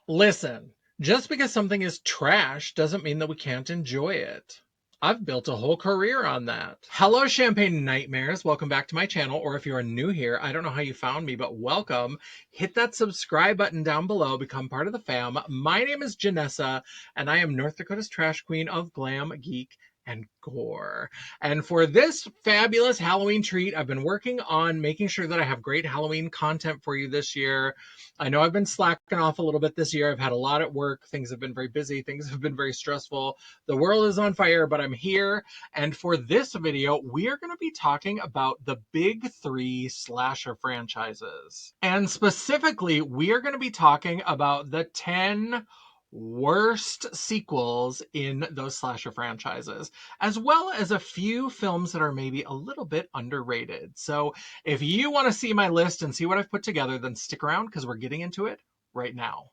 Listen, just because something is trash doesn't mean that we can't enjoy it. I've built a whole career on that. Hello, Champagne Nightmares. Welcome back to my channel, or if you are new here, I don't know how you found me, but welcome. Hit that subscribe button down below, become part of the fam. My name is Janessa, and I am North Dakota's trash queen of glam, geek, and gore. And for this fabulous Halloween treat, I've been working on making sure that I have great Halloween content for you this year. I know I've been slacking off a little bit this year. I've had a lot at work. Things have been very busy. Things have been very stressful. The world is on fire, but I'm here. And for this video, we are going to be talking about the big three slasher franchises. And specifically, we are going to be talking about the 10 worst sequels in those slasher franchises, as well as a few films that are maybe a little bit underrated. So if you want to see my list and see what I've put together, then stick around because we're getting into it right now.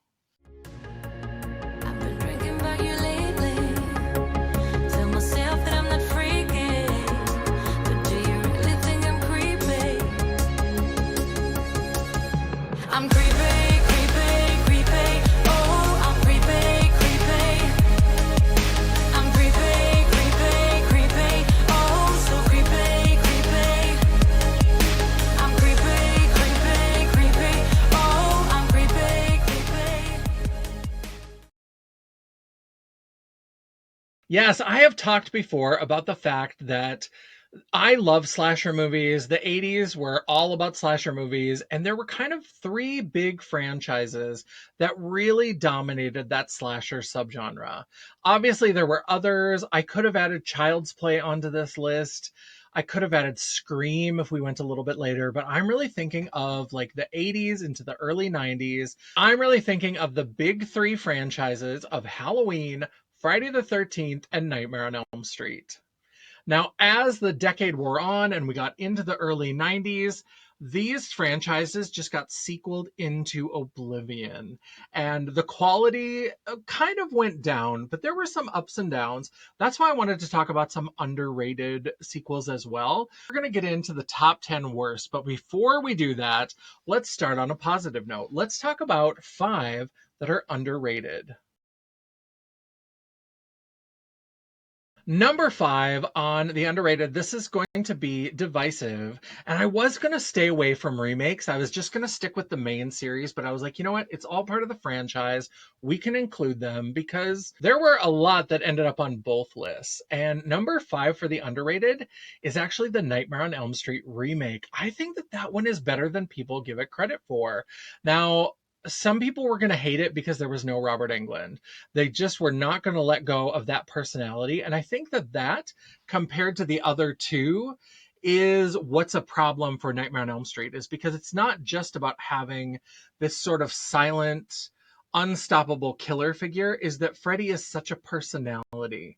I've been drinking about you lately. Tell myself that I'm not freaky, but do you really think I'm creepy? I'm creepy, creepy, creepy. Oh, I'm creepy, creepy. I'm creepy, creepy, creepy. Oh, so creepy, creepy. I'm creepy, creepy, creepy. Oh, I'm creepy, creepy. Yes, I have talked before about the fact that I love slasher movies. The 80s were all about slasher movies, and there were kind of three big franchises that really dominated that slasher subgenre. Obviously, there were others. I could have added Child's Play onto this list. I could have added Scream if we went a little bit later, but I'm really thinking of like the 80s into the early 90s. I'm really thinking of the big three franchises of Halloween, Friday the 13th, and Nightmare on Elm Street. Now, as the decade wore on and we got into the early 90s, these franchises just got sequeled into oblivion. And the quality kind of went down, but there were some ups and downs. That's why I wanted to talk about some underrated sequels as well. We're going to get into the top 10 worst, but before we do that, let's start on a positive note. Let's talk about 5 that are underrated. Number 5 on the underrated, this is going to be divisive. And I was going to stay away from remakes. I was just going to stick with the main series, but I was like, you know what? It's all part of the franchise. We can include them because there were a lot that ended up on both lists. And number 5 for the underrated is actually the Nightmare on Elm Street remake. I think that that one is better than people give it credit for. Now, some people were going to hate it because there was no Robert Englund. They just were not going to let go of that personality. And I think that that, compared to the other two, is what's a problem for Nightmare on Elm Street, is because it's not just about having this sort of silent, unstoppable killer figure, is that Freddy is such a personality.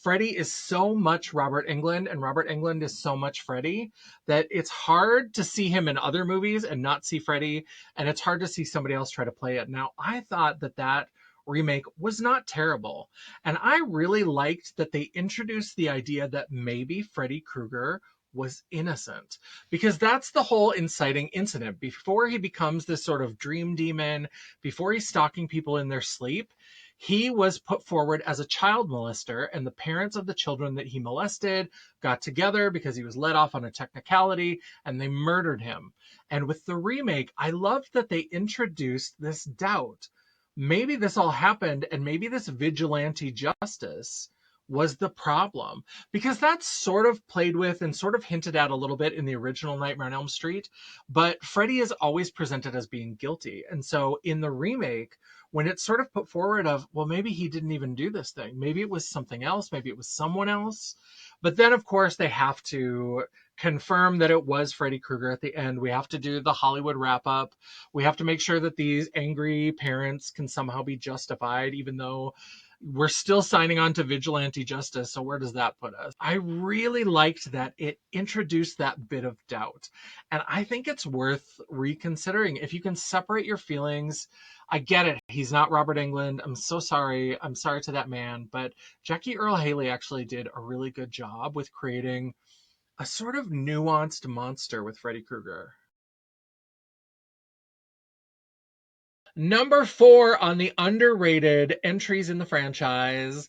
Freddy is so much Robert Englund, and Robert Englund is so much Freddy, that it's hard to see him in other movies and not see Freddy, and it's hard to see somebody else try to play it. Now, I thought that that remake was not terrible. And I really liked that they introduced the idea that maybe Freddy Krueger was innocent, because that's the whole inciting incident. Before he becomes this sort of dream demon, before he's stalking people in their sleep, he was put forward as a child molester, and the parents of the children that he molested got together because he was let off on a technicality, and they murdered him. And with the remake, I loved that they introduced this doubt. Maybe this all happened, and maybe this vigilante justice was the problem, because that's sort of played with and sort of hinted at a little bit in the original Nightmare on Elm Street, but Freddy is always presented as being guilty. And so in the remake, when it's sort of put forward of, well, maybe he didn't even do this thing, maybe it was something else, maybe it was someone else, but then of course they have to confirm that it was Freddy Krueger at the end. We have to do the Hollywood wrap up. We have to make sure that these angry parents can somehow be justified, even though we're still signing on to vigilante justice. So where does that put us? I really liked that it introduced that bit of doubt. And I think it's worth reconsidering. If you can separate your feelings, I get it. He's not Robert Englund. I'm so sorry. I'm sorry to that man. But Jackie Earle Haley actually did a really good job with creating a sort of nuanced monster with Freddy Krueger. Number 4 on the underrated entries in the franchise,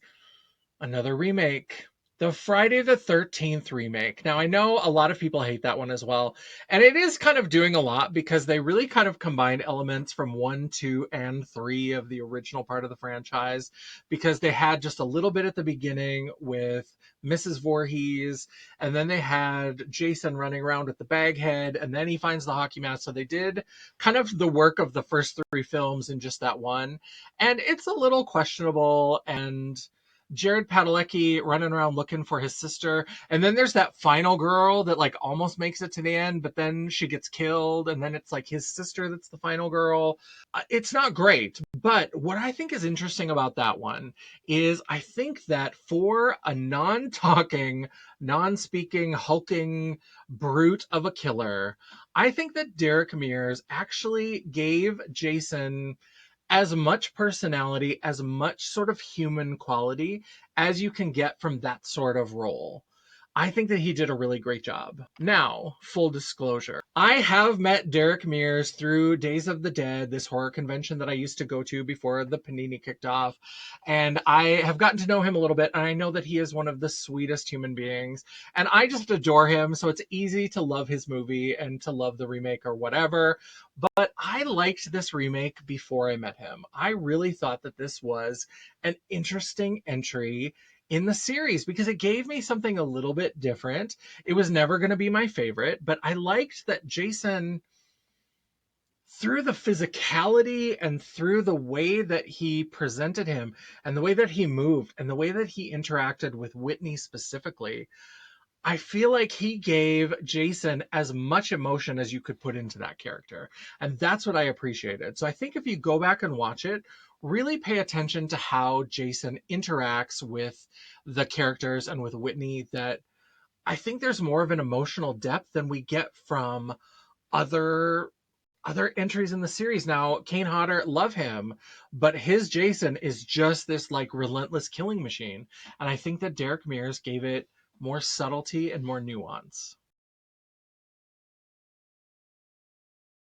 another remake. The Friday the 13th remake. Now, I know a lot of people hate that one as well. And it is kind of doing a lot because they really kind of combined elements from 1, 2, and 3 of the original part of the franchise. Because they had just a little bit at the beginning with Mrs. Voorhees. And then they had Jason running around with the baghead. And then he finds the hockey mask. So they did kind of the work of the first 3 films in just that one. And it's a little questionable, and Jared Padalecki running around looking for his sister. And then there's that final girl that like almost makes it to the end, but then she gets killed. And then it's like his sister that's the final girl. It's not great. But what I think is interesting about that one is I think that for a non-talking, non-speaking, hulking brute of a killer, I think that Derek Mears actually gave Jason as much personality, as much sort of human quality as you can get from that sort of role. I think that he did a really great job. Now, full disclosure, I have met Derek Mears through Days of the Dead, this horror convention that I used to go to before the Panini kicked off. And I have gotten to know him a little bit, and I know that he is one of the sweetest human beings. And I just adore him, so it's easy to love his movie and to love the remake or whatever. But I liked this remake before I met him. I really thought that this was an interesting entry in the series because it gave me something a little bit different. It was never going to be my favorite, but I liked that Jason, through the physicality and through the way that he presented him and the way that he moved and the way that he interacted with Whitney specifically, I feel like he gave Jason as much emotion as you could put into that character. And that's what I appreciated. So I think if you go back and watch it, really pay attention to how Jason interacts with the characters and with Whitney, that I think there's more of an emotional depth than we get from other entries in the series. Now, Kane Hodder, love him, but his Jason is just this like relentless killing machine. And I think that Derek Mears gave it more subtlety and more nuance.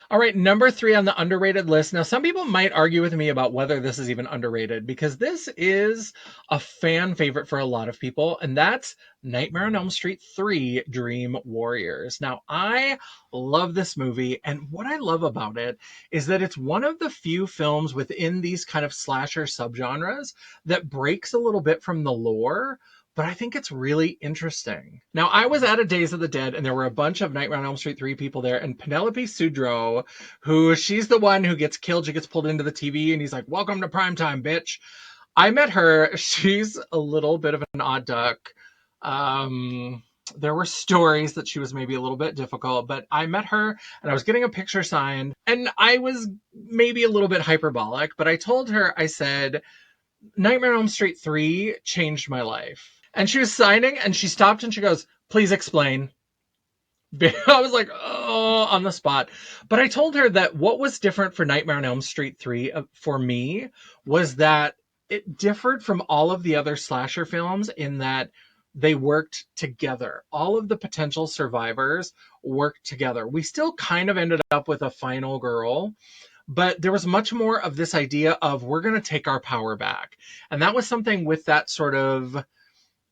All right, number 3 on the underrated list. Now, some people might argue with me about whether this is even underrated because this is a fan favorite for a lot of people, and that's Nightmare on Elm Street 3 Dream Warriors. Now, I love this movie, and what I love about it is that it's one of the few films within these kind of slasher subgenres that breaks a little bit from the lore, but I think it's really interesting. Now, I was at a Days of the Dead, and there were a bunch of Nightmare on Elm Street 3 people there, and Penelope Sudrow, who she's the one who gets killed, she gets pulled into the TV, and he's like, "Welcome to primetime, bitch." I met her. She's a little bit of an odd duck. There were stories that she was maybe a little bit difficult, but I met her and I was getting a picture signed, and I was maybe a little bit hyperbolic, but I told her, I said, Nightmare on Elm Street 3 changed my life. And she was signing and she stopped and she goes, "Please explain." I was like, oh, on the spot. But I told her that what was different for Nightmare on Elm Street 3 for me was that it differed from all of the other slasher films in that they worked together. All of the potential survivors worked together. We still kind of ended up with a final girl, but there was much more of this idea of we're going to take our power back. And that was something with that sort of,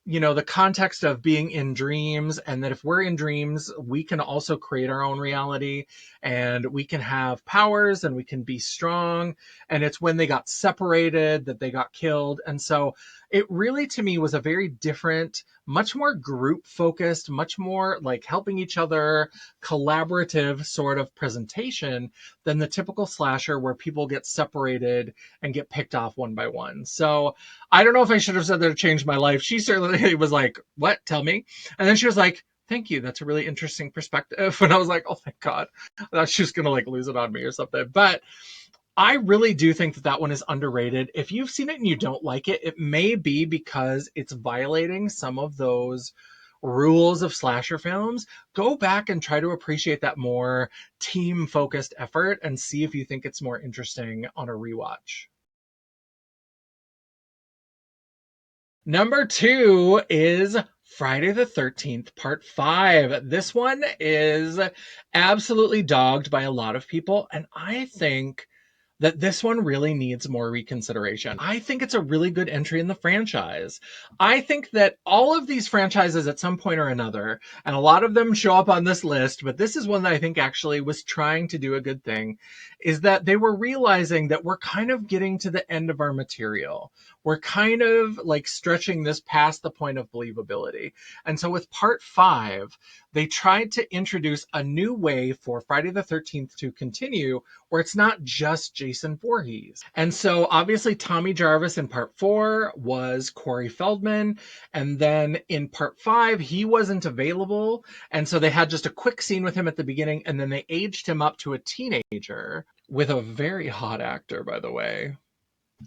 the context of being in dreams, and that if we're in dreams, we can also create our own reality and we can have powers and we can be strong. And it's when they got separated that they got killed. And so it really, to me, was a very different, much more group focused, much more like helping each other, collaborative sort of presentation than the typical slasher where people get separated and get picked off one by one. So I don't know if I should have said that it changed my life. She certainly was like, "What? Tell me." And then she was like, "Thank you. That's a really interesting perspective." And I was like, "Oh, thank God." I thought she was going to like lose it on me or something. But I really do think that that one is underrated. If you've seen it and you don't like it, it may be because it's violating some of those rules of slasher films. Go back and try to appreciate that more team focused effort and see if you think it's more interesting on a rewatch. Number 2 is Friday the 13th, Part 5. This one is absolutely dogged by a lot of people, and I think that this one really needs more reconsideration. I think it's a really good entry in the franchise. I think that all of these franchises at some point or another, and a lot of them show up on this list, but this is one that I think actually was trying to do a good thing, is that they were realizing that we're kind of getting to the end of our material. We're kind of like stretching this past the point of believability. And so with part 5, they tried to introduce a new way for Friday the 13th to continue, where it's not just Jason Voorhees. And so obviously Tommy Jarvis in part 4 was Corey Feldman. And then in part 5, he wasn't available. And so they had just a quick scene with him at the beginning, and then they aged him up to a teenager with a very hot actor, by the way.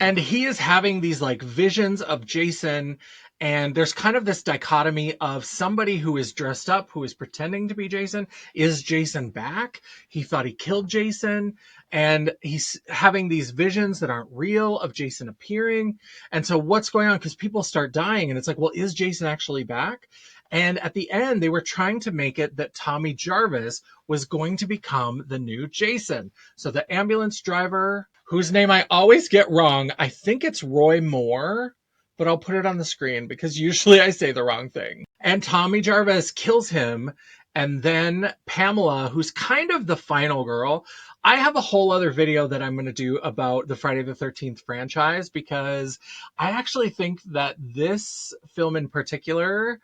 And he is having these like visions of Jason, and there's kind of this dichotomy of somebody who is dressed up, who is pretending to be Jason. Is Jason back? He thought he killed Jason, and he's having these visions that aren't real of Jason appearing. And so what's going on? Because people start dying, and it's like, well, is Jason actually back? And at the end, they were trying to make it that Tommy Jarvis was going to become the new Jason. So the ambulance driver, whose name I always get wrong, I think it's Roy Moore, but I'll put it on the screen because usually I say the wrong thing. And Tommy Jarvis kills him. And then Pamela, who's kind of the final girl. I have a whole other video that I'm going to do about the Friday the 13th franchise, because I actually think that this film in particular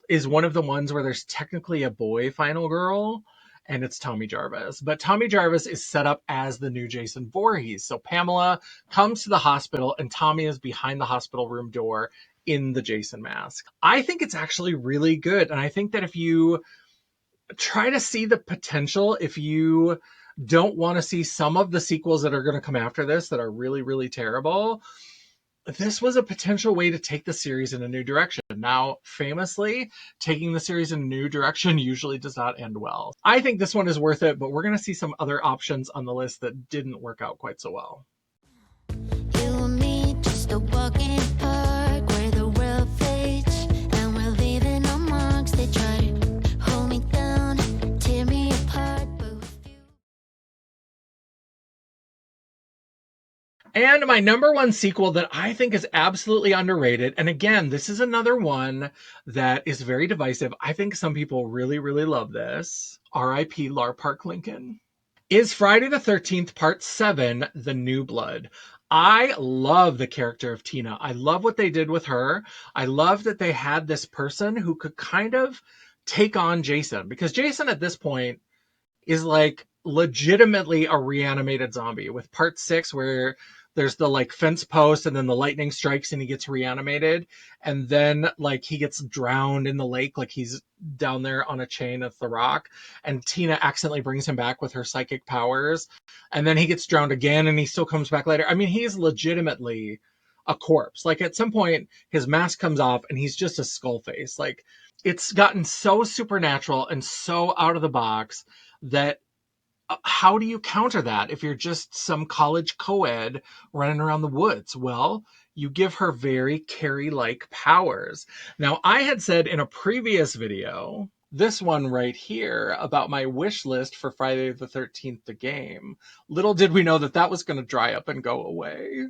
is one of the ones where there's technically a boy final girl, and it's Tommy Jarvis. But Tommy Jarvis is set up as the new Jason Voorhees. So Pamela comes to the hospital, and Tommy is behind the hospital room door in the Jason mask. I think it's actually really good. And I think that if you try to see the potential, if you don't want to see some of the sequels that are going to come after this that are really, really terrible, this was a potential way to take the series in a new direction. Now, famously, taking the series in a new direction usually does not end well. I think this one is worth it, but we're going to see some other options on the list that didn't work out quite so well. You and me, just a walk in the park where the world fades, and we're leaving our marks. They try to hold me down, tear me apart, but with you. And my number one sequel that I think is absolutely underrated, and again, this is another one that is very divisive. I think some people really, really love this. R.I.P. Lar Park Lincoln. Is Friday the 13th Part 7, The New Blood. I love the character of Tina. I love what they did with her. I love that they had this person who could kind of take on Jason, because Jason at this point is like legitimately a reanimated zombie, with part 6 where there's the like fence post and then the lightning strikes and he gets reanimated, and then like he gets drowned in the lake, like he's down there on a chain of the rock, and Tina accidentally brings him back with her psychic powers, and then he gets drowned again and he still comes back later. I mean, he's legitimately a corpse. Like at some point his mask comes off and he's just a skull face. Like it's gotten so supernatural and so out of the box that how do you counter that if you're just some college co-ed running around the woods? Well, you give her very Carrie-like powers. Now, I had said in a previous video, this one right here, about my wish list for Friday the 13th, the game. Little did we know that that was going to dry up and go away.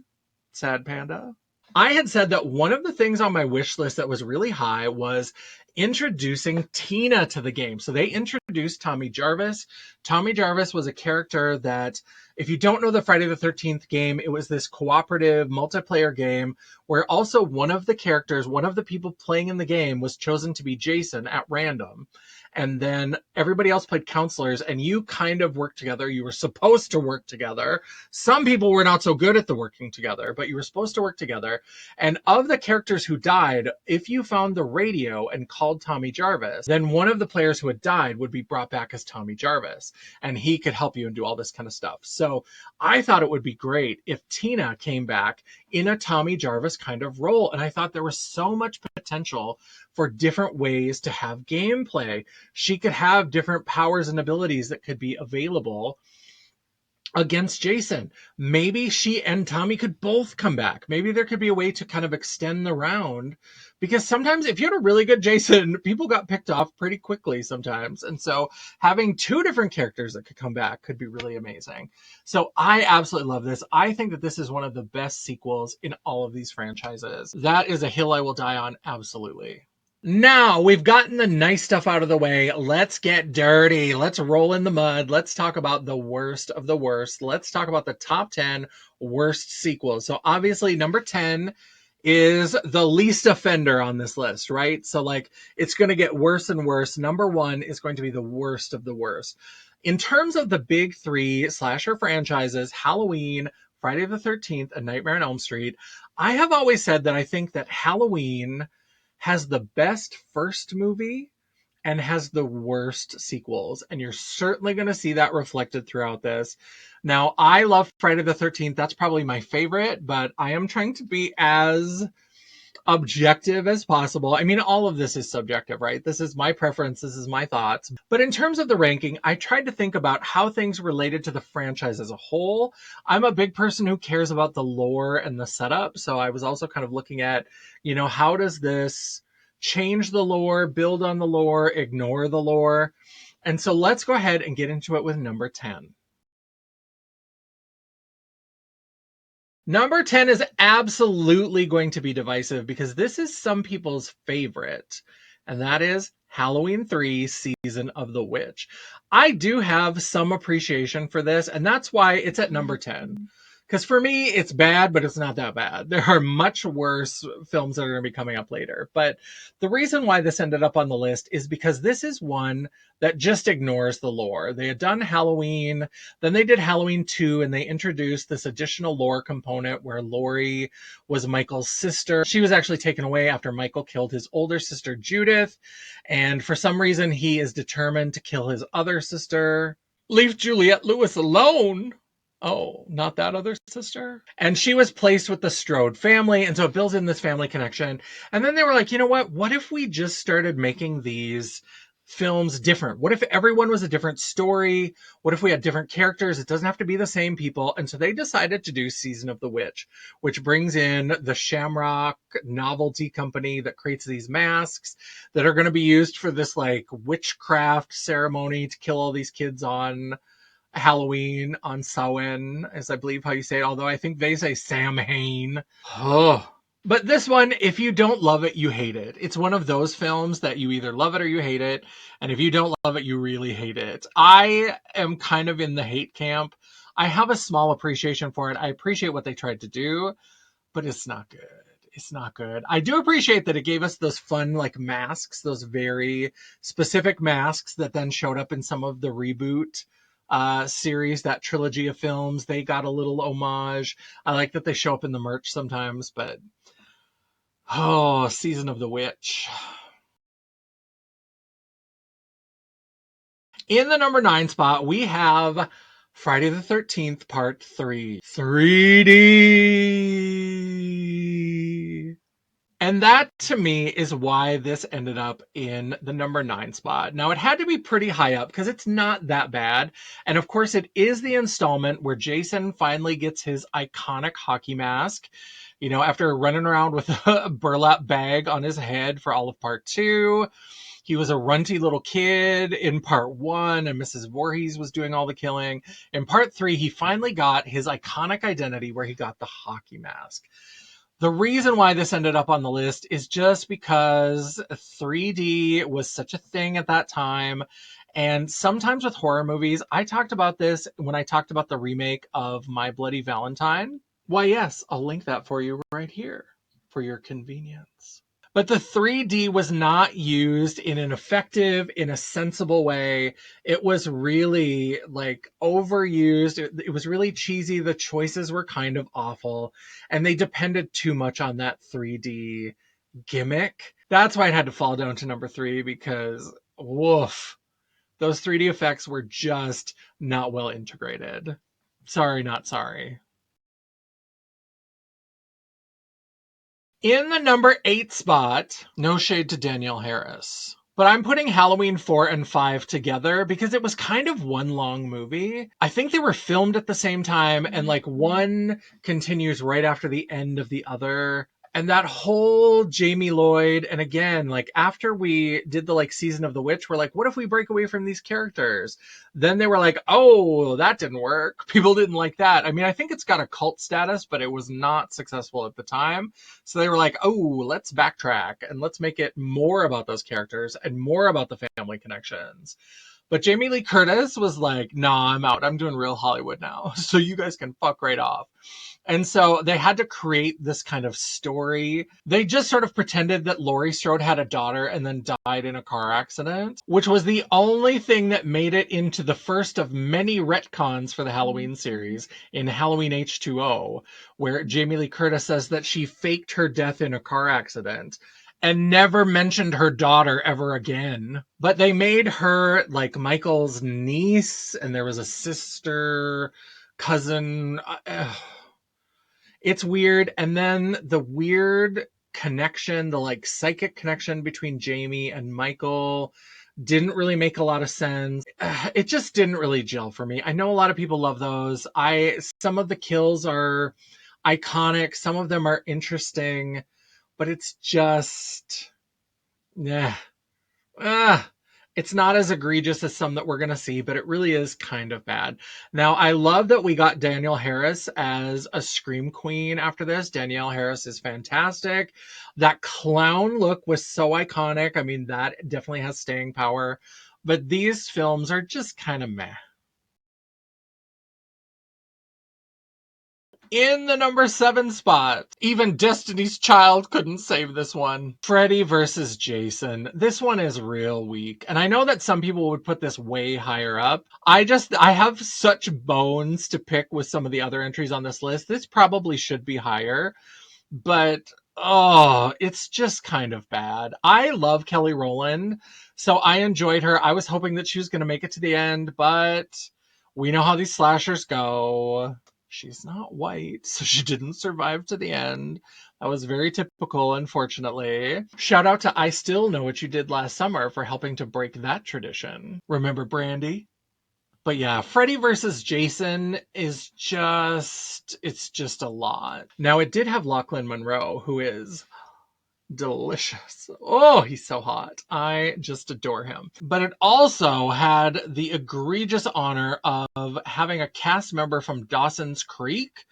Sad panda. I had said that one of the things on my wish list that was really high was introducing Tina to the game. So they introduced Tommy Jarvis. Tommy Jarvis was a character that, if you don't know the Friday the 13th game, it was this cooperative multiplayer game where also one of the characters, one of the people playing in the game, was chosen to be Jason at random. And then everybody else played counselors, and you kind of worked together. You were supposed to work together. Some people were not so good at the working together, but you were supposed to work together. And of the characters who died, if you found the radio and called Tommy Jarvis, then one of the players who had died would be brought back as Tommy Jarvis, and he could help you and do all this kind of stuff. So I thought it would be great if Tina came back in a Tommy Jarvis kind of role. And I thought there was so much potential for different ways to have gameplay. She could have different powers and abilities that could be available against Jason. Maybe she and Tommy could both come back. Maybe there could be a way to kind of extend the round, because sometimes if you had a really good Jason, people got picked off pretty quickly sometimes. And so having two different characters that could come back could be really amazing. So I absolutely love this. I think that this is one of the best sequels in all of these franchises. That is a hill I will die on, absolutely. Now we've gotten the nice stuff out of the way. Let's get dirty. Let's roll in the mud. Let's talk about the worst of the worst. Let's talk about the top 10 worst sequels. So obviously number 10 is the least offender on this list, right? So like it's going to get worse and worse. Number 1 is going to be the worst of the worst. In terms of the big 3 slasher franchises, Halloween, Friday the 13th, and Nightmare on Elm Street, I have always said that I think that Halloween has the best first movie and has the worst sequels. And you're certainly going to see that reflected throughout this. Now, I love Friday the 13th. That's probably my favorite, but I am trying to be as objective as possible. I mean, all of this is subjective, right? This is my preference. This is my thoughts. But in terms of the ranking, I tried to think about how things related to the franchise as a whole. I'm a big person who cares about the lore and the setup. So I was also kind of looking at, how does this change the lore, build on the lore, ignore the lore? And so let's go ahead and get into it with number 10. Number 10 is absolutely going to be divisive because this is some people's favorite, and that is Halloween 3 Season of the Witch. I do have some appreciation for this, and that's why it's at number 10. Because for me, it's bad, but it's not that bad. There are much worse films that are going to be coming up later. But the reason why this ended up on the list is because this is one that just ignores the lore. They had done Halloween, then they did Halloween 2, and they introduced this additional lore component where Laurie was Michael's sister. She was actually taken away after Michael killed his older sister, Judith. And for some reason, he is determined to kill his other sister. Leave Juliette Lewis alone. Oh, not that other sister? And she was placed with the Strode family, and so it builds in this family connection. And then they were like, you know what? What if we just started making these films different? What if everyone was a different story? What if we had different characters? It doesn't have to be the same people. And so they decided to do Season of the Witch, which brings in the Shamrock novelty company that creates these masks that are going to be used for this like witchcraft ceremony to kill all these kids on Halloween, on Samhain, is I believe how you say it, although I think they say Samhain. Oh. But this one, if you don't love it, you hate it. It's one of those films that you either love it or you hate it. And if you don't love it, you really hate it. I am kind of in the hate camp. I have a small appreciation for it. I appreciate what they tried to do, but it's not good. It's not good. I do appreciate that it gave us those fun like masks, those very specific masks that then showed up in some of the reboot series, that trilogy of films. They got a little homage. I like that they show up in the merch sometimes, but Season of the Witch. In the number 9 spot, we have Friday the 13th, Part 3. 3D. And that, to me, is why this ended up in the number 9 spot. Now, it had to be pretty high up because it's not that bad. And of course, it is the installment where Jason finally gets his iconic hockey mask, after running around with a burlap bag on his head for all of Part 2. He was a runty little kid in Part 1, and Mrs. Voorhees was doing all the killing. In Part 3, he finally got his iconic identity where he got the hockey mask. The reason why this ended up on the list is just because 3D was such a thing at that time. And sometimes with horror movies, I talked about this when I talked about the remake of My Bloody Valentine. Why, yes, I'll link that for you right here for your convenience. But the 3D was not used in an effective, in a sensible way. It was really like overused. It was really cheesy. The choices were kind of awful. And they depended too much on that 3D gimmick. That's why it had to fall down to number 3 because, woof, those 3D effects were just not well integrated. Sorry, not sorry. In the number 8 spot, no shade to Danielle Harris, But I'm putting Halloween 4 and 5 together because it was kind of one long movie. I think they were filmed at the same time, and like one continues right after the end of the other. And that whole Jamie Lloyd, and again, like after we did the like season of the witch, we're like, what if we break away from these characters? Then they were like, oh, that didn't work. People didn't like that. I mean, I think it's got a cult status, but it was not successful at the time. So they were like, oh, let's backtrack and let's make it more about those characters and more about the family connections. But Jamie Lee Curtis was like, nah, I'm out. I'm doing real Hollywood now. So you guys can fuck right off. And so they had to create this kind of story. They just sort of pretended that Laurie Strode had a daughter and then died in a car accident, which was the only thing that made it into the first of many retcons for the Halloween series in Halloween H2O, where Jamie Lee Curtis says that she faked her death in a car accident and never mentioned her daughter ever again. But they made her like Michael's niece, and there was a sister, cousin. It's weird. And then the weird connection, the like psychic connection between Jamie and Michael didn't really make a lot of sense. It just didn't really gel for me. I know a lot of people love those. Some of the kills are iconic, some of them are interesting, but it's just yeah. It's not as egregious as some that we're going to see, but it really is kind of bad. Now, I love that we got Danielle Harris as a Scream Queen after this. Danielle Harris is fantastic. That clown look was so iconic. I mean, that definitely has staying power. But these films are just kind of meh. In the number 7 spot, even Destiny's Child couldn't save this one. Freddy versus Jason. This one is real weak. And I know that some people would put this way higher up. I have such bones to pick with some of the other entries on this list. This probably should be higher, but oh, it's just kind of bad. I love Kelly Rowland, so I enjoyed her. I was hoping that she was going to make it to the end, but we know how these slashers go. She's not white, so she didn't survive to the end. That was very typical, unfortunately. Shout out to I Still Know What You Did Last Summer for helping to break that tradition. Remember Brandy? But yeah, Freddy versus Jason it's just a lot. Now, it did have Lachlan Monroe, who is delicious. Oh, he's so hot. I just adore him. But it also had the egregious honor of having a cast member from Dawson's Creek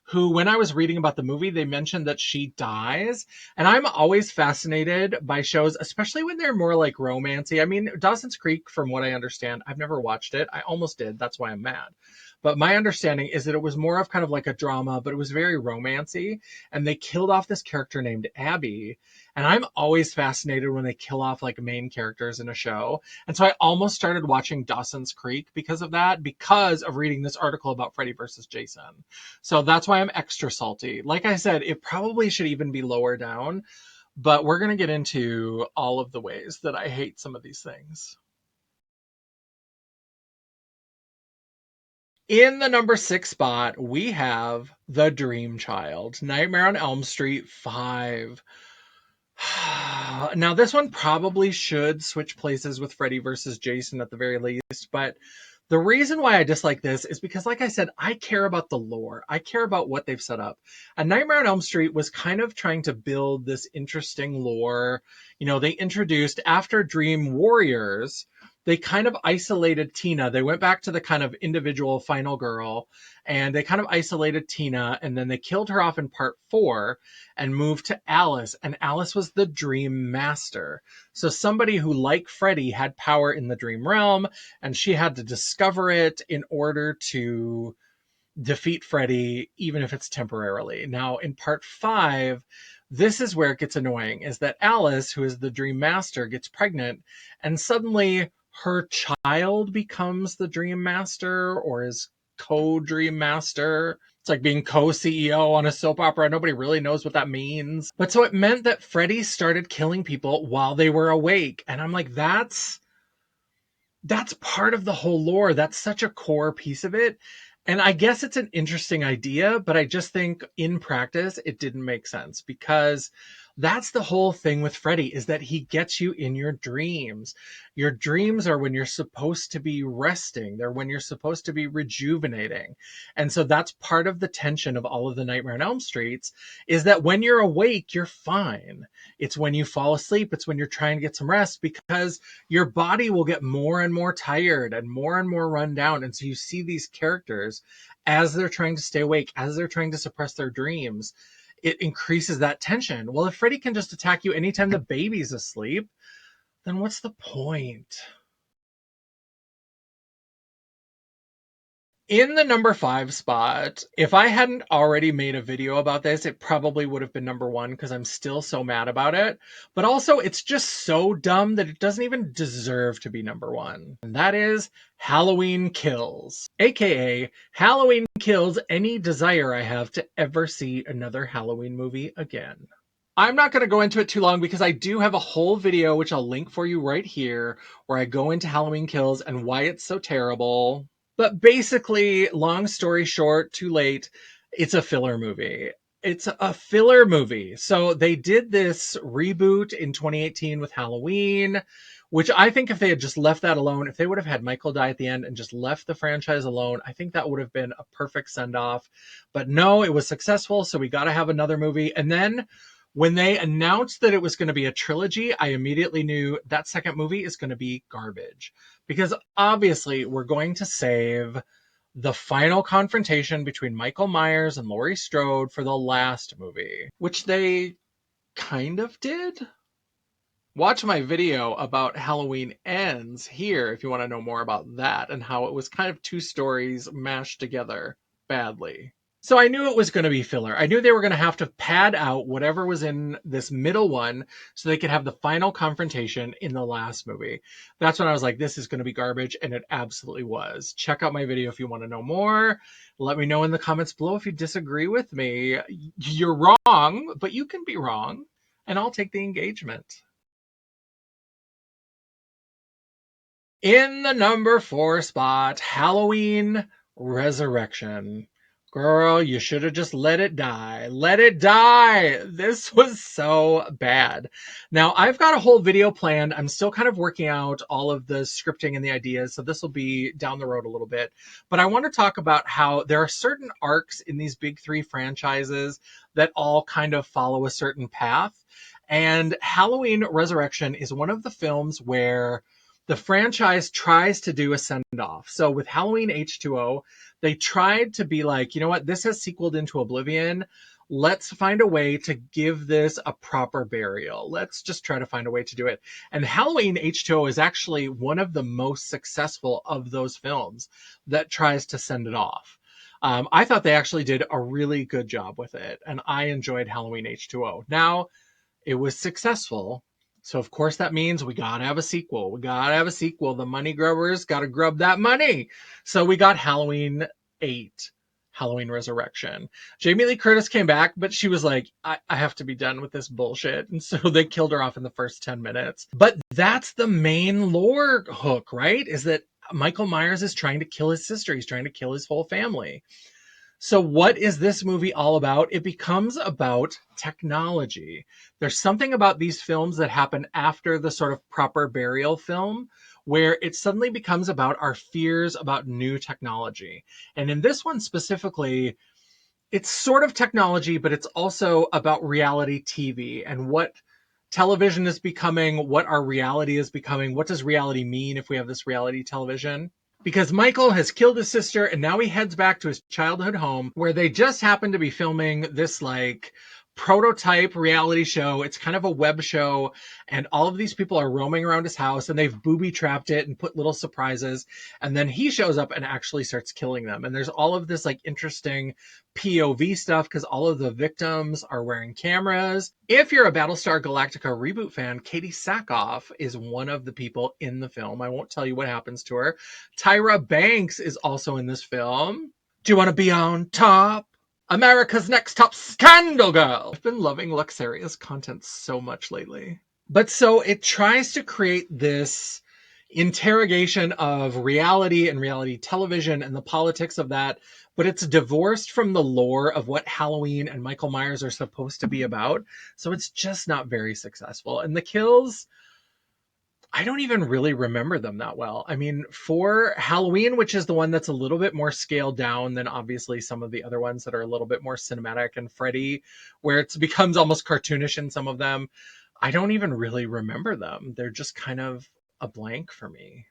who, when I was reading about the movie, they mentioned that she dies. And I'm always fascinated by shows, especially when they're more like romancy. I mean, Dawson's Creek, from what I understand, I've never watched it. I almost did. That's why I'm mad. But my understanding is that it was more of kind of like a drama, but it was very romancy. And they killed off this character named Abby. And I'm always fascinated when they kill off like main characters in a show. And so I almost started watching Dawson's Creek because of that, because of reading this article about Freddy versus Jason. So that's why I'm extra salty. Like I said, it probably should even be lower down, but we're going to get into all of the ways that I hate some of these things. In the number 6 spot, we have The Dream Child, Nightmare on Elm Street 5. Now, this one probably should switch places with Freddy versus Jason at the very least, but the reason why I dislike this is because, like I said, I care about the lore. I care about what they've set up. And Nightmare on Elm Street was kind of trying to build this interesting lore. You know, they introduced, after Dream Warriors, they kind of isolated Tina. They went back to the kind of individual final girl, and they kind of isolated Tina, and then they killed her off in part 4 and moved to Alice. And Alice was the Dream Master. So somebody who, like Freddy, had power in the dream realm, and she had to discover it in order to defeat Freddy, even if it's temporarily. Now, in part 5, this is where it gets annoying, is that Alice, who is the Dream Master, gets pregnant, and suddenly her child becomes the Dream Master, or is co-Dream Master. It's like being co-CEO on a soap opera. Nobody really knows what that means. But so it meant that Freddy started killing people while they were awake. And I'm like, that's part of the whole lore. That's such a core piece of it. And I guess it's an interesting idea, but I just think in practice, it didn't make sense because, That's the whole thing with Freddy, is that he gets you in your dreams. Your dreams are when you're supposed to be resting. They're when you're supposed to be rejuvenating. And so that's part of the tension of all of the Nightmare on Elm Streets, is that when you're awake, you're fine. It's when you fall asleep, it's when you're trying to get some rest, because your body will get more and more tired and more run down. And so you see these characters as they're trying to stay awake, as they're trying to suppress their dreams, it increases that tension. Well, if Freddy can just attack you anytime the baby's asleep, then what's the point? In the number 5 spot, if I hadn't already made a video about this, it probably would have been number 1, because I'm still so mad about it. But also, it's just so dumb that it doesn't even deserve to be number 1. And that is Halloween Kills, aka Halloween kills any desire I have to ever see another Halloween movie again. I'm not going to go into it too long, because I do have a whole video, which I'll link for you right here, where I go into Halloween Kills and why it's so terrible. But basically, long story short, too late, it's a filler movie. It's a filler movie. So they did this reboot in 2018 with Halloween, which I think if they had just left that alone, if they would have had Michael die at the end and just left the franchise alone, I think that would have been a perfect send-off. But no, it was successful, so we got to have another movie. And then when they announced that it was going to be a trilogy, I immediately knew that second movie is going to be garbage. Because obviously we're going to save the final confrontation between Michael Myers and Laurie Strode for the last movie, which they kind of did. Watch my video about Halloween Ends here if you want to know more about that and how it was kind of 2 stories mashed together badly. So I knew it was going to be filler. I knew they were going to have to pad out whatever was in this middle one so they could have the final confrontation in the last movie. That's when I was like, this is going to be garbage, and it absolutely was. Check out my video if you want to know more. Let me know in the comments below if you disagree with me. You're wrong, but you can be wrong, and I'll take the engagement. In the number 4 spot, Halloween Resurrection. Girl, you should have just let it die. Let it die. This was so bad. Now, I've got a whole video planned. I'm still kind of working out all of the scripting and the ideas, so this will be down the road a little bit. But I want to talk about how there are certain arcs in these big 3 franchises that all kind of follow a certain path. And Halloween Resurrection is one of the films where the franchise tries to do a send-off. So with Halloween H2O, they tried to be like, you know what, this has sequeled into oblivion. Let's find a way to give this a proper burial. Let's just try to find a way to do it. And Halloween H2O is actually one of the most successful of those films that tries to send it off. I thought they actually did a really good job with it, and I enjoyed Halloween H2O. Now, it was successful. So of course that means we gotta have a sequel. We gotta have a sequel. The money grubbers gotta grub that money. So we got Halloween 8, Halloween Resurrection. Jamie Lee Curtis came back, but she was like, I have to be done with this bullshit. And so they killed her off in the first 10 minutes. But that's the main lore hook, right? Is that Michael Myers is trying to kill his sister. He's trying to kill his whole family. So what is this movie all about? It becomes about technology. There's something about these films that happen after the sort of proper burial film where it suddenly becomes about our fears about new technology. And in this one specifically, it's sort of technology, but it's also about reality TV and what television is becoming, what our reality is becoming. What does reality mean if we have this reality television? Because Michael has killed his sister and now he heads back to his childhood home where they just happen to be filming this like prototype reality show. It's kind of a web show, and all of these people are roaming around his house and they've booby trapped it and put little surprises. And then he shows up and actually starts killing them. And there's all of this like interesting POV stuff because all of the victims are wearing cameras. If you're a Battlestar Galactica reboot fan, Katie Sackhoff is one of the people in the film. I won't tell you what happens to her. Tyra Banks is also in this film. Do you want to be on top? America's Next Top Scandal Girl. I've been loving Luxuria's content so much lately. But so it tries to create this interrogation of reality and reality television and the politics of that, but it's divorced from the lore of what Halloween and Michael Myers are supposed to be about. So it's just not very successful. And the kills, I don't even really remember them that well. I mean, for Halloween, which is the one that's a little bit more scaled down than obviously some of the other ones that are a little bit more cinematic, and Freddy, where it becomes almost cartoonish in some of them, I don't even really remember them. They're just kind of a blank for me.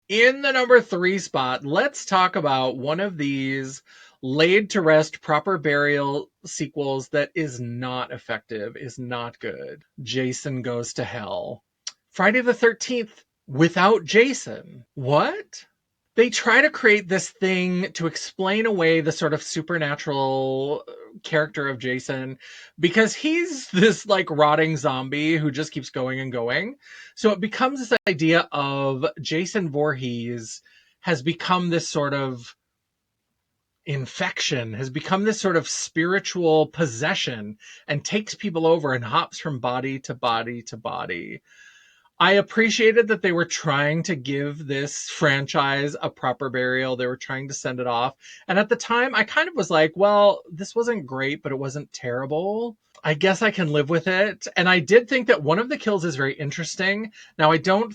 In the number 3 spot, let's talk about one of these laid to rest proper burial sequels that is not effective, is not good. Jason Goes to Hell. Friday the 13th without Jason. What? They try to create this thing to explain away the sort of supernatural character of Jason because he's this like rotting zombie who just keeps going and going. So it becomes this idea of Jason Voorhees has become this sort of infection, has become this sort of spiritual possession and takes people over and hops from body to body to body. I appreciated that they were trying to give this franchise a proper burial. They were trying to send it off. And at the time, I kind of was like, well, this wasn't great, but it wasn't terrible. I guess I can live with it. And I did think that one of the kills is very interesting. Now, I don't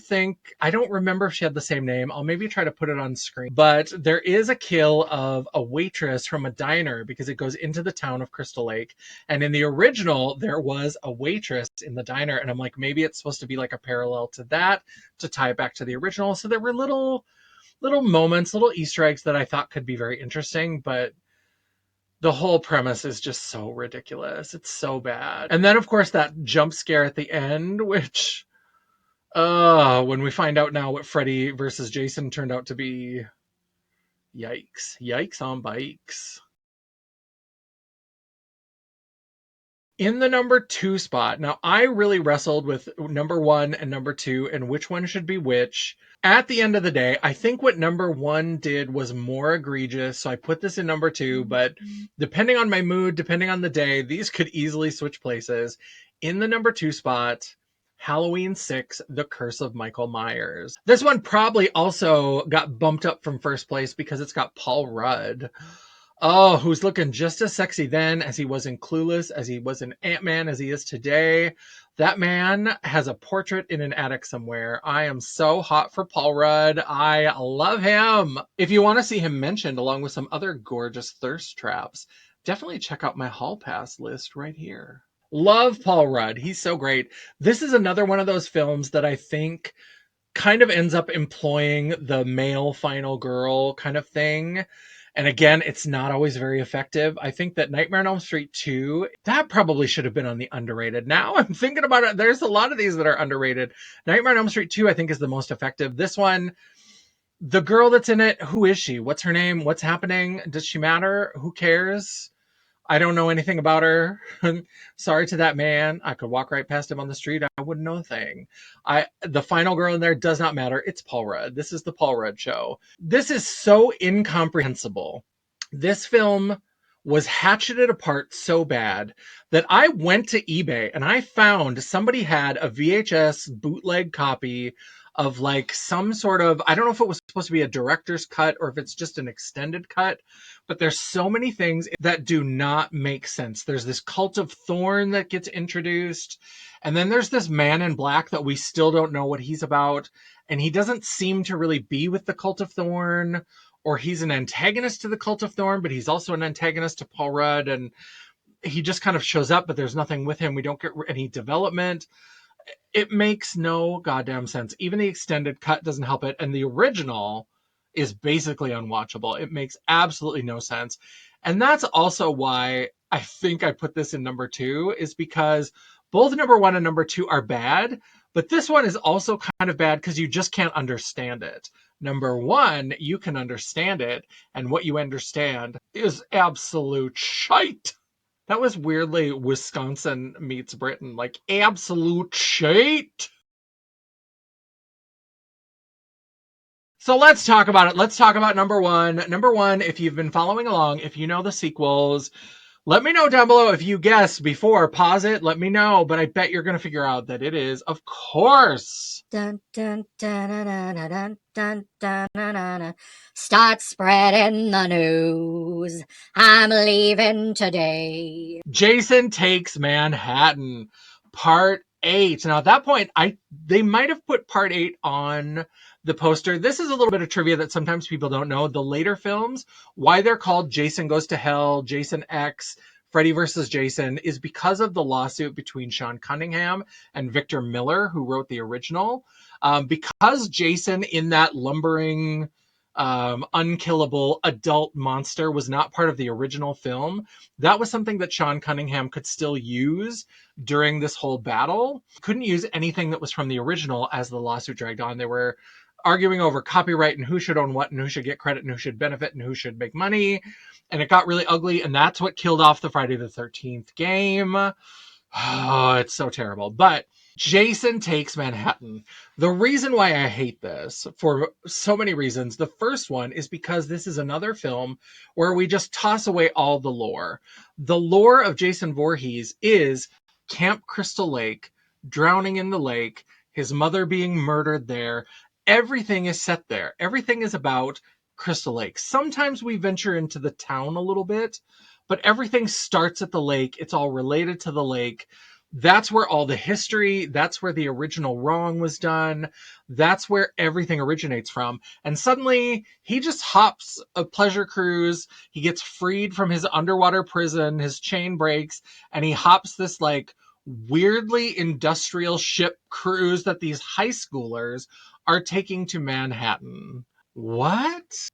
remember if she had the same name. I'll maybe try to put it on screen. But there is a kill of a waitress from a diner because it goes into the town of Crystal Lake. And in the original, there was a waitress in the diner. And I'm like, maybe it's supposed to be like a parallel to that to tie it back to the original. So there were little moments, little Easter eggs that I thought could be very interesting, but the whole premise is just so ridiculous. It's so bad. And then, of course, that jump scare at the end, which, when we find out now what Freddy versus Jason turned out to be, yikes. Yikes on bikes. In the number 2 spot, now I really wrestled with number 1 and number 2 and which one should be which. At the end of the day, I think what number 1 did was more egregious, so I put this in number 2, but depending on my mood, depending on the day, these could easily switch places. In the number 2 spot, Halloween 6, The Curse of Michael Myers. This one probably also got bumped up from first place because it's got Paul Rudd. Oh, who's looking just as sexy then as he was in Clueless, as he was in Ant-Man, as he is today. That man has a portrait in an attic somewhere. I am so hot for Paul Rudd. I love him. If you want to see him mentioned along with some other gorgeous thirst traps, definitely check out my Hall Pass list right here. Love Paul Rudd. He's so great. This is another one of those films that I think kind of ends up employing the male final girl kind of thing. And again, it's not always very effective. I think that Nightmare on Elm Street 2, that probably should have been on the underrated. Now I'm thinking about it. There's a lot of these that are underrated. Nightmare on Elm Street 2, I think, is the most effective. This one, the girl that's in it, who is she? What's her name? What's happening? Does she matter? Who cares? I don't know anything about her. Sorry to that man. I could walk right past him on the street. I wouldn't know a thing. The final girl in there does not matter. It's Paul Rudd. This is the Paul Rudd show. This is so incomprehensible. This film was hatcheted apart so bad that I went to eBay and I found somebody had a VHS bootleg copy of like some sort of, I don't know if it was supposed to be a director's cut or if it's just an extended cut, but there's so many things that do not make sense. There's this cult of Thorn that gets introduced, and then there's this man in black that we still don't know what he's about, and he doesn't seem to really be with the cult of Thorn, or he's an antagonist to the cult of Thorn, but he's also an antagonist to Paul Rudd, and he just kind of shows up, but there's nothing with him. We don't get any development. It makes no goddamn sense. Even the extended cut doesn't help it. And the original is basically unwatchable. It makes absolutely no sense. And that's also why I think I put this in number 2, is because both number 1 and number 2 are bad. But this one is also kind of bad because you just can't understand it. Number 1, you can understand it. And what you understand is absolute shite. That was weirdly Wisconsin meets Britain, like absolute shit. So let's talk about it. Let's talk about number 1. Number 1, if you've been following along, if you know the sequels, Let me know down below if you guessed before. Pause it, let me know, but I bet you're going to figure out that it is, of course. Dun, dun, dun, dun, dun, dun, dun, dun, dun, dun. Start spreading the news. I'm leaving today. Jason Takes Manhattan, Part 8. Now, at that point, they might have put Part 8 on the poster. This is a little bit of trivia that sometimes people don't know. The later films, why they're called Jason Goes to Hell, Jason X, Freddy vs. Jason, is because of the lawsuit between Sean Cunningham and Victor Miller, who wrote the original. Because Jason in that lumbering, unkillable adult monster was not part of the original film, that was something that Sean Cunningham could still use during this whole battle. Couldn't use anything that was from the original as the lawsuit dragged on. They were arguing over copyright and who should own what and who should get credit and who should benefit and who should make money. And it got really ugly, and that's what killed off the Friday the 13th game. Oh, it's so terrible. But Jason Takes Manhattan. The reason why I hate this, for so many reasons, the first one is because this is another film where we just toss away all the lore. The lore of Jason Voorhees is Camp Crystal Lake, drowning in the lake, his mother being murdered there. Everything is set there. Everything is about Crystal Lake. Sometimes we venture into the town a little bit, but everything starts at the lake. It's all related to the lake. That's where all the history, that's where the original wrong was done. That's where everything originates from. And suddenly he just hops a pleasure cruise. He gets freed from his underwater prison. His chain breaks and he hops this like weirdly industrial ship cruise that these high schoolers are taking to Manhattan. What?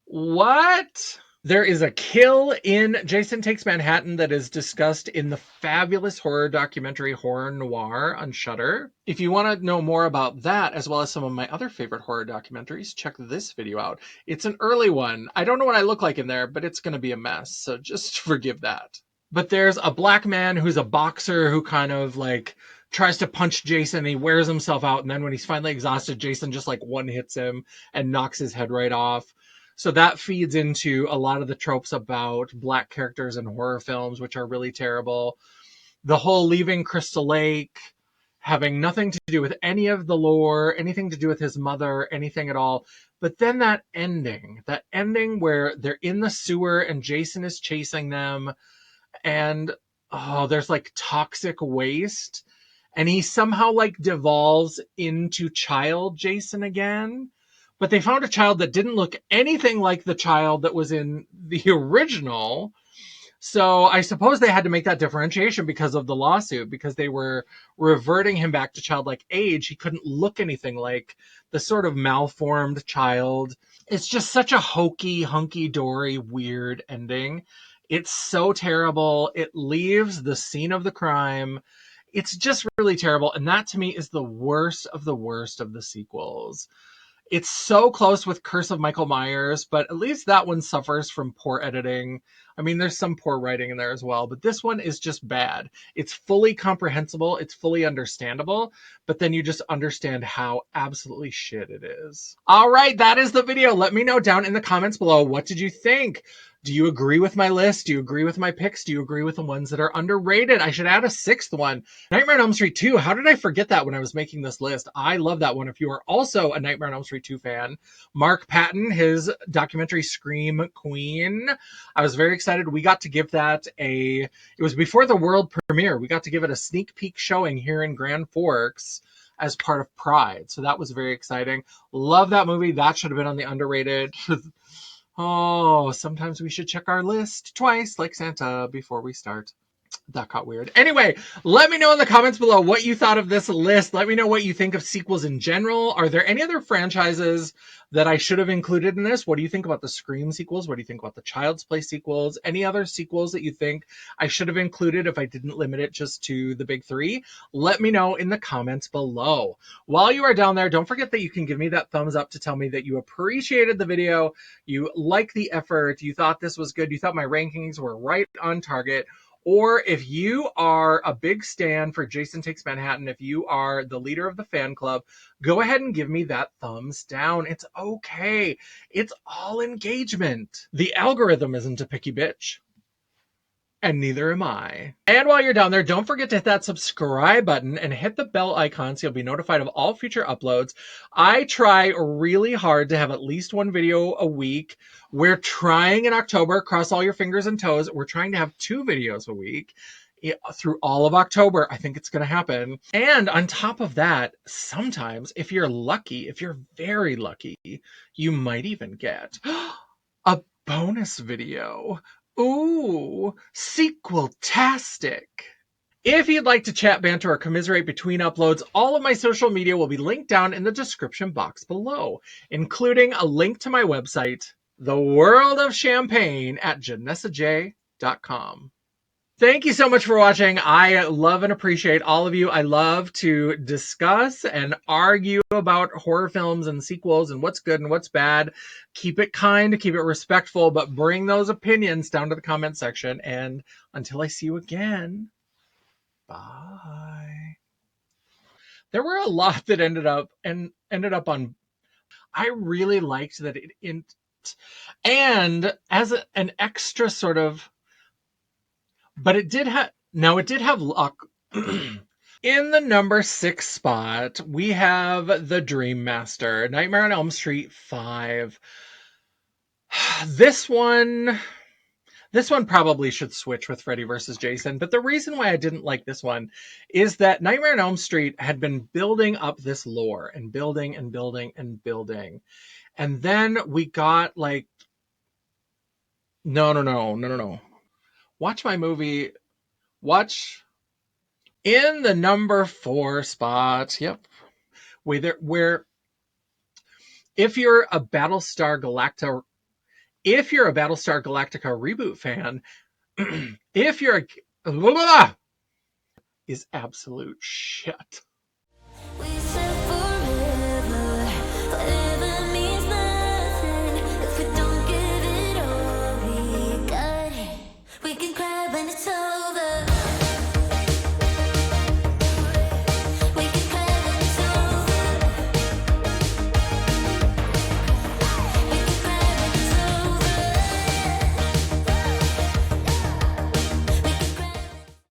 There is a kill in Jason Takes Manhattan that is discussed in the fabulous horror documentary Horror Noir on Shudder. If you want to know more about that, as well as some of my other favorite horror documentaries, check this video out. It's an early one. I don't know what I look like in there, but it's going to be a mess, so just forgive that. But there's a black man who's a boxer who kind of like tries to punch Jason and he wears himself out, and then when he's finally exhausted, Jason just like one hits him and knocks his head right off. So that feeds into a lot of the tropes about black characters in horror films, which are really terrible. The whole leaving Crystal Lake, having nothing to do with any of the lore, anything to do with his mother, anything at all. But then that ending where they're in the sewer and Jason is chasing them and there's like toxic waste and he somehow like devolves into child Jason again. But they found a child that didn't look anything like the child that was in the original. So I suppose they had to make that differentiation because of the lawsuit, because they were reverting him back to childlike age. He couldn't look anything like the sort of malformed child. It's just such a hokey, hunky-dory, weird ending. It's so terrible. It leaves the scene of the crime. It's just really terrible. And that to me is the worst of the sequels. It's so close with Curse of Michael Myers, but at least that one suffers from poor editing. I mean, there's some poor writing in there as well, but this one is just bad. It's fully comprehensible, it's fully understandable, but then you just understand how absolutely shit it is. All right, that is the video. Let me know down in the comments below, what did you think? Do you agree with my list? Do you agree with my picks? Do you agree with the ones that are underrated? I should add a sixth one. Nightmare on Elm Street 2. How did I forget that when I was making this list? I love that one. If you are also a Nightmare on Elm Street 2 fan, Mark Patton, his documentary Scream Queen. I was very excited. We got to give that it was before the world premiere. We got to give it a sneak peek showing here in Grand Forks as part of Pride. So that was very exciting. Love that movie. That should have been on the underrated. Oh, sometimes we should check our list twice, like Santa, before we start. That got weird. Anyway, let me know in the comments below what you thought of this list. Let me know what you think of sequels in general. Are there any other franchises that I should have included in this? What do you think about the Scream sequels? What do you think about the Child's Play sequels? Any other sequels that you think I should have included if I didn't limit it just to the big three? Let me know in the comments below. While you are down there, don't forget that you can give me that thumbs up to tell me that you appreciated the video, you like the effort, you thought this was good, you thought my rankings were right on target. Or if you are a big stan for Jason Takes Manhattan, if you are the leader of the fan club, go ahead and give me that thumbs down. It's okay. It's all engagement. The algorithm isn't a picky bitch. And neither am I. And while you're down there, don't forget to hit that subscribe button and hit the bell icon so you'll be notified of all future uploads. I try really hard to have at least one video a week. We're trying in October, cross all your fingers and toes, we're trying to have 2 videos a week through all of October. I think it's going to happen. And on top of that, sometimes if you're lucky, if you're very lucky, you might even get a bonus video. Ooh, sequel-tastic. If you'd like to chat, banter, or commiserate between uploads, all of my social media will be linked down in the description box below, including a link to my website, The World of Champagne at JanessaJaye.com. Thank you so much for watching. I love and appreciate all of you. I love to discuss and argue about horror films and sequels and what's good and what's bad. Keep it kind, keep it respectful, but bring those opinions down to the comment section. And until I see you again, bye. There were a lot that ended up on. I really liked that and as an extra sort of. But it did have luck. In the number 6 spot, we have The Dream Master, Nightmare on Elm Street 5. This one probably should switch with Freddy vs. Jason, but the reason why I didn't like this one is that Nightmare on Elm Street had been building up this lore and building and building and building. And then we got like, no. Watch my movie. Watch in the number 4 spot. Yep. Where if you're a Battlestar Galactica reboot fan, if you're is absolute shit.